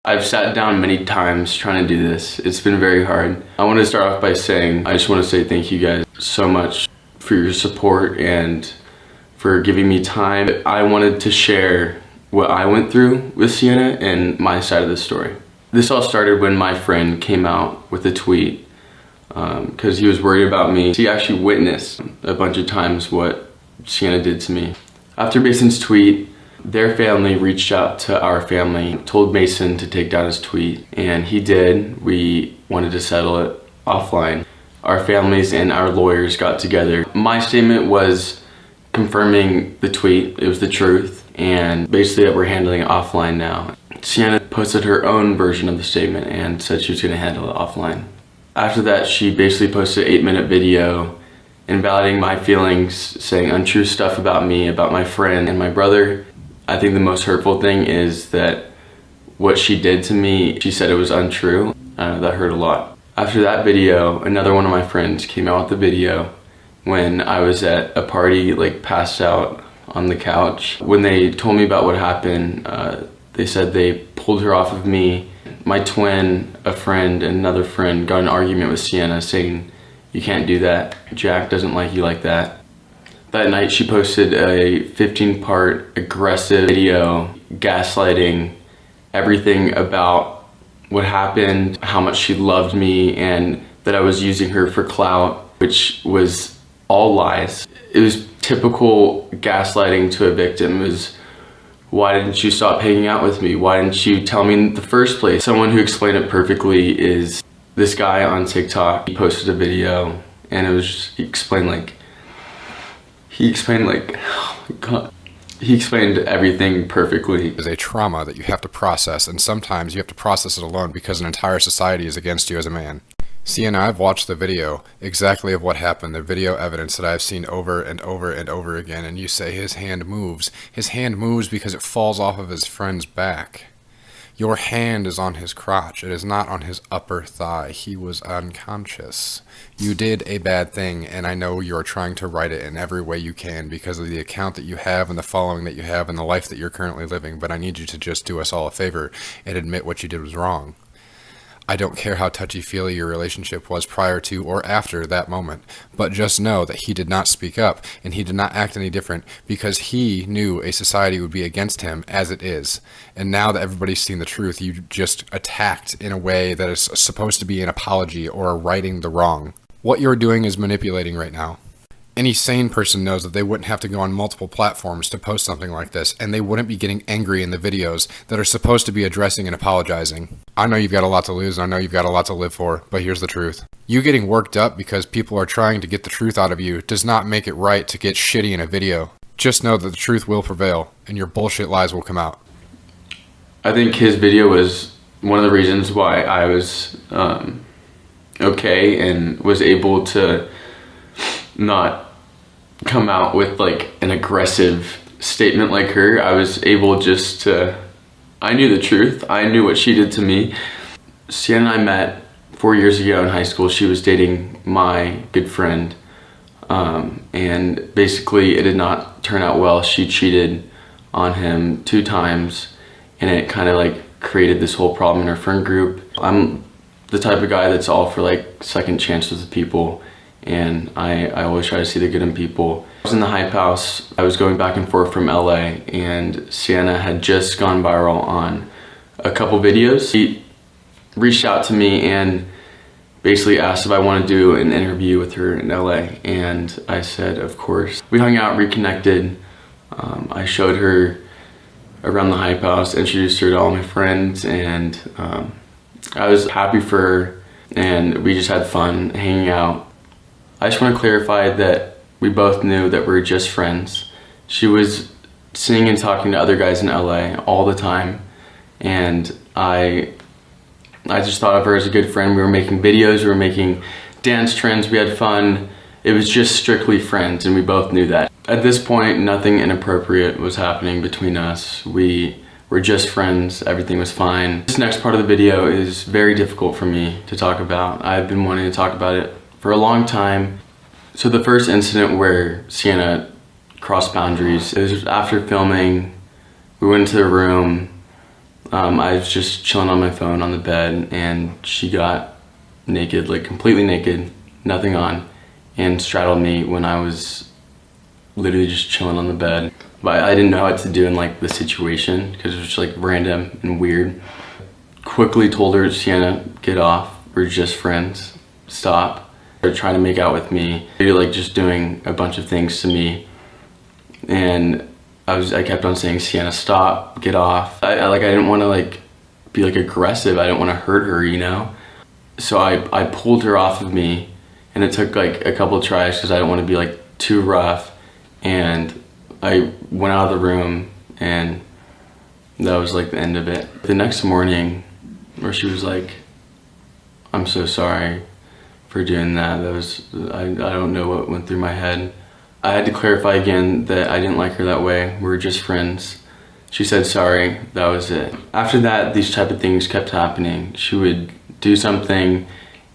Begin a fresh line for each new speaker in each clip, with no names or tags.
I've sat down many times trying to do this. It's been very hard. I want to start off by saying, I just want to say thank you guys so much for your support and for giving me time. I wanted to share what I went through with Sienna and my side of the story. This all started when my friend came out with a tweet because he was worried about me. He actually witnessed a bunch of times what Sienna did to me. After Mason's tweet, their family reached out to our family, told Mason to take down his tweet, and he did. We wanted to settle it offline. Our families and our lawyers got together. My statement was confirming the tweet, it was the truth, and basically that we're handling it offline now. Sienna posted her own version of the statement and said she was going to handle it offline. After that, she basically posted an 8-minute video invalidating my feelings, saying untrue stuff about me, about my friend and my brother. I think the most hurtful thing is that what she did to me, she said it was untrue. That hurt a lot. After that video, another one of my friends came out with the video when I was at a party, like passed out on the couch. When they told me about what happened, they said they pulled her off of me. My twin, a friend, and another friend got in an argument with Sienna saying, "You can't do that. Jack doesn't like you like that." That night she posted a 15-part aggressive video gaslighting everything about what happened, how much she loved me, and that I was using her for clout, which was all lies. It was typical gaslighting to a victim. It was, why didn't you stop hanging out with me? Why didn't you tell me in the first place? Someone who explained it perfectly is this guy on TikTok. He posted a video and it was just, he explained oh my God. He explained everything perfectly.
It's a trauma that you have to process, and sometimes you have to process it alone because an entire society is against you as a man. Sienna, I've watched the video exactly of what happened, the video evidence that I've seen over and over and over again, and you say his hand moves. His hand moves because it falls off of his friend's back. Your hand is on his crotch. It is not on his upper thigh. He was unconscious. You did a bad thing, and I know you're trying to right it in every way you can because of the account that you have and the following that you have and the life that you're currently living, but I need you to just do us all a favor and admit what you did was wrong. I don't care how touchy-feely your relationship was prior to or after that moment, but just know that he did not speak up and he did not act any different because he knew a society would be against him as it is. And now that everybody's seen the truth, you just attacked in a way that is supposed to be an apology or a righting the wrong. What you're doing is manipulating right now. Any sane person knows that they wouldn't have to go on multiple platforms to post something like this, and they wouldn't be getting angry in the videos that are supposed to be addressing and apologizing. I know you've got a lot to lose, and I know you've got a lot to live for, but here's the truth. You getting worked up because people are trying to get the truth out of you does not make it right to get shitty in a video. Just know that the truth will prevail, and your bullshit lies will come out.
I think his video was one of the reasons why I was okay and was able to not come out with like an aggressive statement like her. I was able just to, I knew the truth. I knew what she did to me. Sienna and I met 4 years ago in high school. She was dating my good friend. And basically it did not turn out well. She cheated on him 2 times and it kind of like created this whole problem in our friend group. I'm the type of guy that's all for like second chances with people. And I always try to see the good in people. I was in the Hype House. I was going back and forth from LA, and Sienna had just gone viral on a couple videos. She reached out to me and basically asked if I want to do an interview with her in LA, and I said, of course. We hung out, reconnected. I showed her around the Hype House, introduced her to all my friends, and I was happy for her, and we just had fun hanging out. I just want to clarify that we both knew that we were just friends. She was seeing and talking to other guys in LA all the time, and I just thought of her as a good friend. We were making videos, we were making dance trends, we had fun. It was just strictly friends, and we both knew that. At this point, nothing inappropriate was happening between us. We were just friends, everything was fine. This next part of the video is very difficult for me to talk about. I've been wanting to talk about it for a long time. So the first incident where Sienna crossed boundaries, it was after filming. We went into the room. I was just chilling on my phone on the bed, and she got naked, like completely naked, nothing on, and straddled me when I was literally just chilling on the bed. But I didn't know what to do in like the situation because it was just like random and weird. Quickly told her, Sienna, get off, we're just friends, stop. They're trying to make out with me. They're like just doing a bunch of things to me, and I kept on saying, Sienna, stop, get off. I didn't want to like be like aggressive. I didn't want to hurt her, you know? So I pulled her off of me, and it took like a couple of tries because I didn't want to be like too rough. And I went out of the room, and that was like the end of it. The next morning, where she was like, I'm so sorry for doing that. I don't know what went through my head. I had to clarify again that I didn't like her that way. We were just friends. She said sorry, that was it. After that, these type of things kept happening. She would do something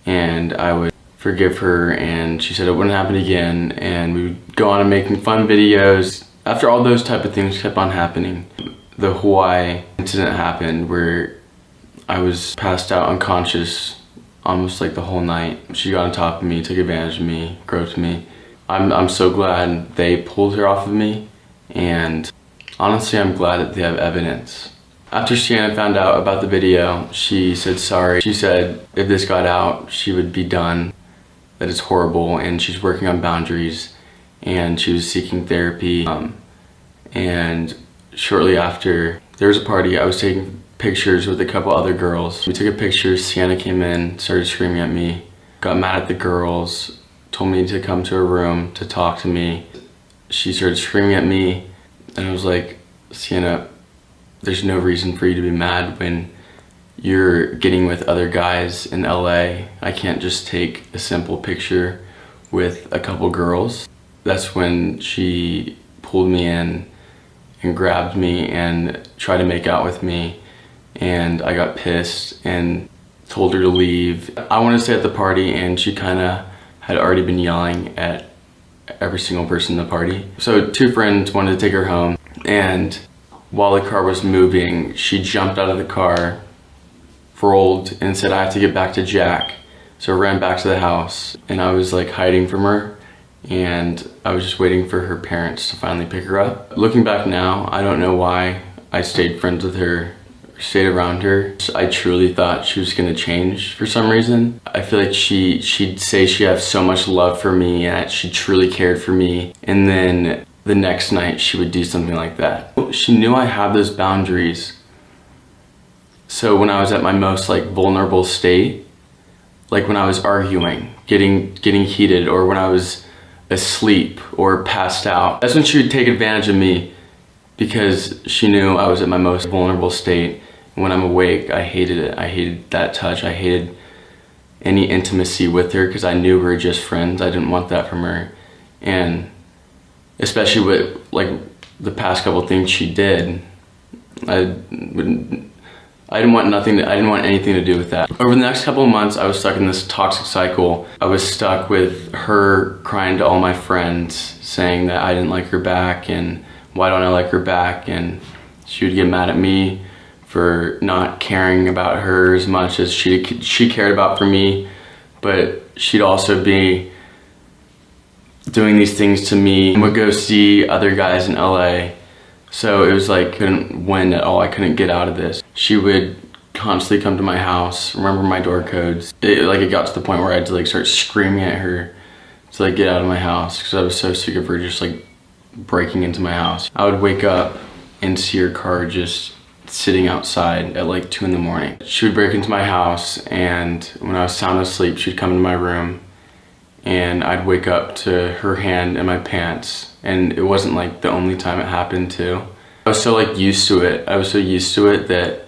and I would forgive her, and she said it wouldn't happen again, and we would go on and making fun videos. After all those type of things kept on happening, the Hawaii incident happened where I was passed out unconscious almost like the whole night. She got on top of me, took advantage of me, groped me. I'm so glad they pulled her off of me, and honestly I'm glad that they have evidence. After Sienna found out about the video, she said sorry. She said if this got out, she would be done, that it's horrible, and she's working on boundaries, and she was seeking therapy. And shortly after, there was a party. I was taking pictures with a couple other girls. We took a picture, Sienna came in, started screaming at me, got mad at the girls, told me to come to her room to talk to me. She started screaming at me, and I was like, Sienna, there's no reason for you to be mad when you're getting with other guys in LA. I can't just take a simple picture with a couple girls. That's when she pulled me in and grabbed me and tried to make out with me, and I got pissed and told her to leave. I wanted to stay at the party, and she kind of had already been yelling at every single person in the party. So two friends wanted to take her home, and while the car was moving, she jumped out of the car, rolled, and said, I have to get back to Jack. So I ran back to the house, and I was like hiding from her, and I was just waiting for her parents to finally pick her up. Looking back now, I don't know why I stayed friends with her, stayed around her. I truly thought she was gonna change for some reason. I feel like she'd say she had so much love for me and that she truly cared for me, and then the next night she would do something like that. She knew I had those boundaries. So when I was at my most like vulnerable state, like when I was arguing, getting heated, or when I was asleep or passed out, that's when she would take advantage of me, because she knew I was at my most vulnerable state. When I'm awake, I hated it. I hated that touch. I hated any intimacy with her because I knew we were just friends. I didn't want that from her. And especially with like the past couple things she did, I didn't want anything to do with that. Over the next couple of months, I was stuck in this toxic cycle. I was stuck with her crying to all my friends, saying that I didn't like her back, and why don't I like her back? And she would get mad at me for not caring about her as much as she cared about for me. But she'd also be doing these things to me, and would go see other guys in LA. So it was like, couldn't win at all. I couldn't get out of this. She would constantly come to my house, remember my door codes. It got to the point where I had to like start screaming at her to like get out of my house, because I was so sick of her just like breaking into my house. I would wake up and see her car just sitting outside at like 2 in the morning. She would break into my house, and when I was sound asleep, she'd come into my room, and I'd wake up to her hand in my pants. And it wasn't like the only time it happened too. I was so like used to it. I was so used to it that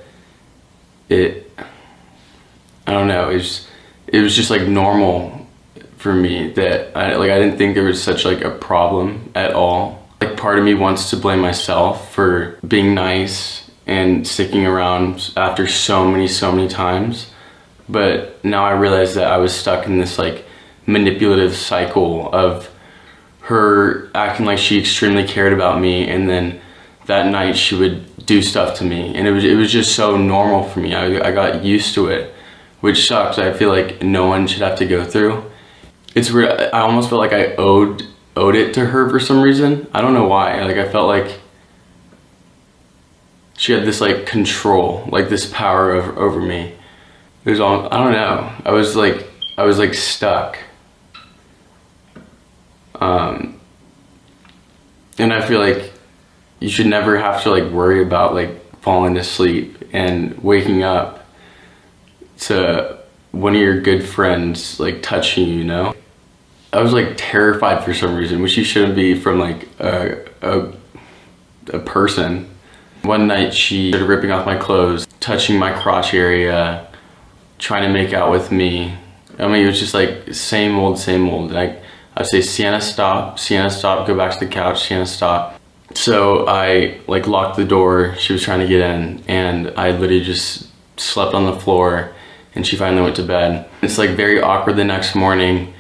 I don't know, it was just like normal for me, that I didn't think there was such like a problem at all. Like part of me wants to blame myself for being nice and sticking around after so many times. But now I realize that I was stuck in this like manipulative cycle of her acting like she extremely cared about me, and then that night she would do stuff to me, and it was just so normal for me. I got used to it, which sucks. I feel like no one should have to go through. It's weird. I almost felt like I owed it to her for some reason. I don't know why. Like, I felt like she had this like control, like this power over me. It was all, I don't know. I was like stuck. And I feel like you should never have to like worry about like falling asleep and waking up to one of your good friends like touching you, you know? I was like terrified for some reason, which you shouldn't be from like a person. One night she started ripping off my clothes, touching my crotch area, trying to make out with me. I mean, it was just like same old, same old. Like, I'd say, Sienna, stop, go back to the couch, Sienna, stop. So I like locked the door. She was trying to get in, and I literally just slept on the floor, and she finally went to bed. It's like very awkward the next morning,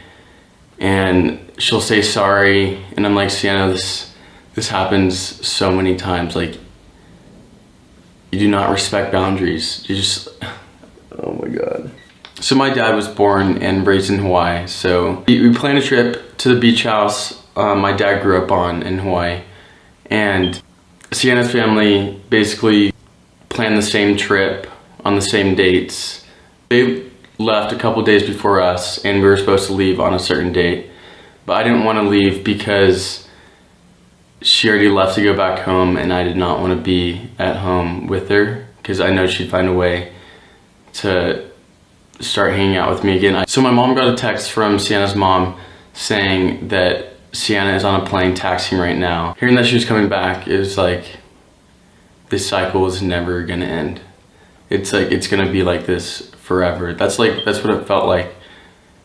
and she'll say sorry, and I'm like, Sienna, this happens so many times. Like, you do not respect boundaries. You just, oh my God. So my dad was born and raised in Hawaii. So we planned a trip to the beach house my dad grew up on in Hawaii. And Sienna's family basically planned the same trip on the same dates. They left a couple days before us, and we were supposed to leave on a certain date. But I didn't want to leave because she already left to go back home, and I did not want to be at home with her because I know she'd find a way to start hanging out with me again. So my mom got a text from Sienna's mom saying that Sienna is on a plane taxiing right now. Hearing that she was coming back is like, this cycle is never gonna end. It's like, it's gonna be like this forever. That's what it felt like.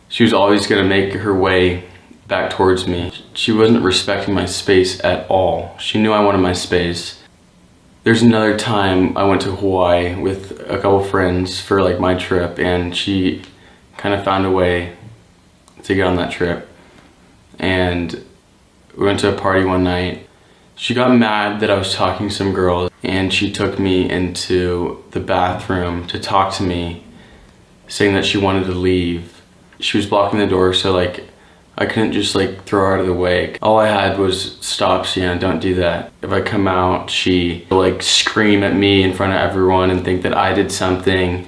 She was always gonna make her way back towards me. She wasn't respecting my space at all. She knew I wanted my space. There's another time I went to Hawaii with a couple friends for like my trip, and she kind of found a way to get on that trip. And we went to a party one night. She got mad that I was talking to some girls, and she took me into the bathroom to talk to me, saying that she wanted to leave. She was blocking the door, so like I couldn't just like throw her out of the way. All I had was, stop, Sienna, don't do that. If I come out, she will like scream at me in front of everyone and think that I did something.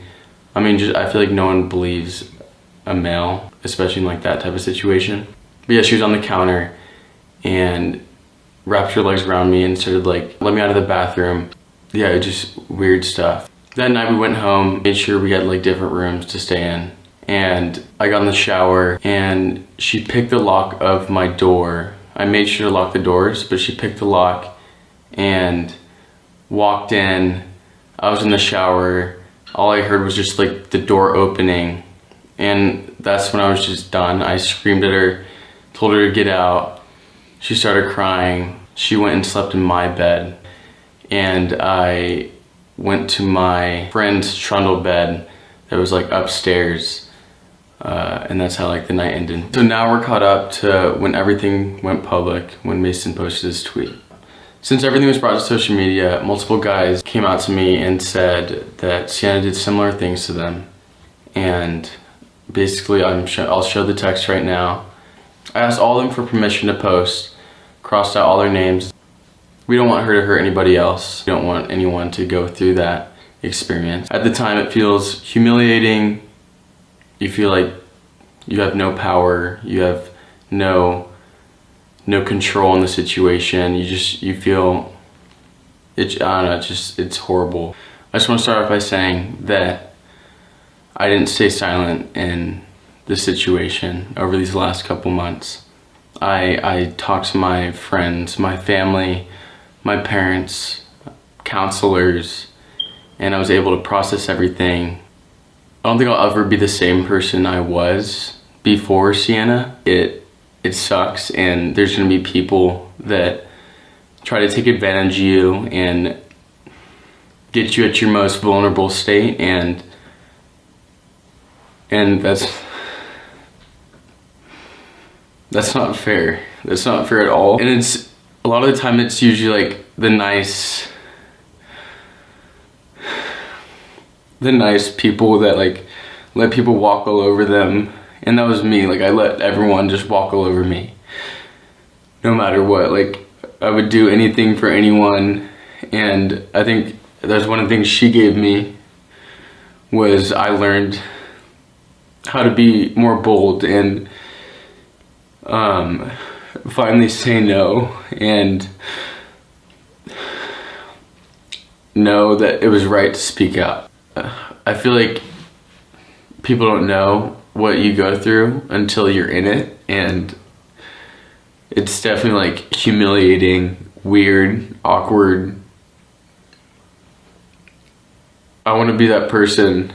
I mean, I feel like no one believes a male, especially in like that type of situation. But yeah, she was on the counter and wrapped her legs around me and started like, let me out of the bathroom. Yeah, it just weird stuff. That night we went home, made sure we had like different rooms to stay in. And I got in the shower, and she picked the lock of my door. I made sure to lock the doors, but she picked the lock and walked in. I was in the shower. All I heard was just like the door opening. And that's when I was just done. I screamed at her, told her to get out. She started crying. She went and slept in my bed. And I went to my friend's trundle bed that was like upstairs. And that's how like the night ended. So now we're caught up to when everything went public, when Mason posted his tweet. Since everything was brought to social media, multiple guys came out to me and said that Sienna did similar things to them. And basically I'll show the text right now. I asked all of them for permission to post, crossed out all their names. We don't want her to hurt anybody else. We don't want anyone to go through that experience. At the time it feels humiliating. You feel like you have no power, you have no control in the situation. You feel, I don't know, it's horrible. I just want to start off by saying that I didn't stay silent in this situation over these last couple months. I talked to my friends, my family, my parents, counselors, and I was able to process everything. I don't think I'll ever be the same person I was before Sienna. It sucks, and there's gonna be people that try to take advantage of you and get you at your most vulnerable state, and that's not fair. That's not fair at all. And it's a lot of the time it's usually like the nice the nice people that like let people walk all over them, and that was me. Like I let everyone just walk all over me, no matter what. Like I would do anything for anyone, and I think that's one of the things she gave me, was I learned how to be more bold and finally say no, and know that it was right to speak out. I feel like people don't know what you go through until you're in it, and it's definitely like humiliating, weird, awkward. I want to be that person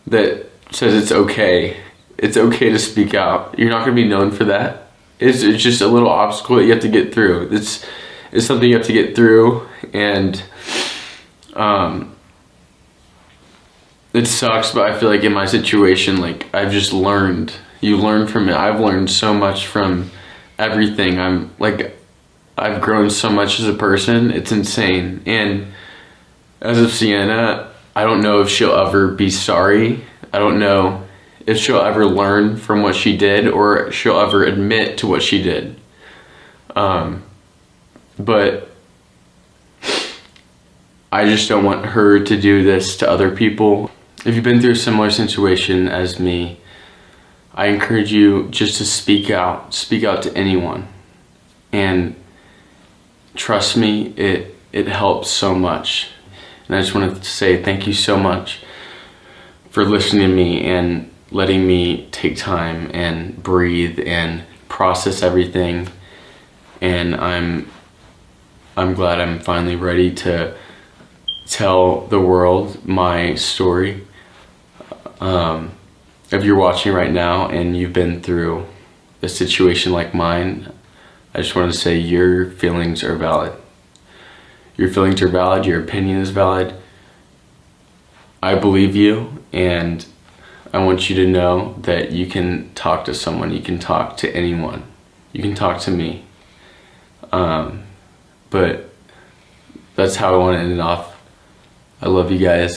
that says it's okay. It's okay to speak out. You're not going to be known for that. It's just a little obstacle that you have to get through. It's something you have to get through, and it sucks, but I feel like in my situation, like I've just learned. You learn from it. I've learned so much from everything. I've grown so much as a person. It's insane. And as of Sienna, I don't know if she'll ever be sorry. I don't know if she'll ever learn from what she did, or she'll ever admit to what she did. But I just don't want her to do this to other people. If you've been through a similar situation as me, I encourage you just to speak out to anyone. And trust me, it helps so much. And I just wanted to say thank you so much for listening to me and letting me take time and breathe and process everything. And I'm glad I'm finally ready to tell the world my story. If you're watching right now and you've been through a situation like mine, I just want to say your feelings are valid. Your feelings are valid, your opinion is valid. I believe you, and I want you to know that you can talk to someone, you can talk to anyone, you can talk to me. But that's how I want to end it off. I love you guys.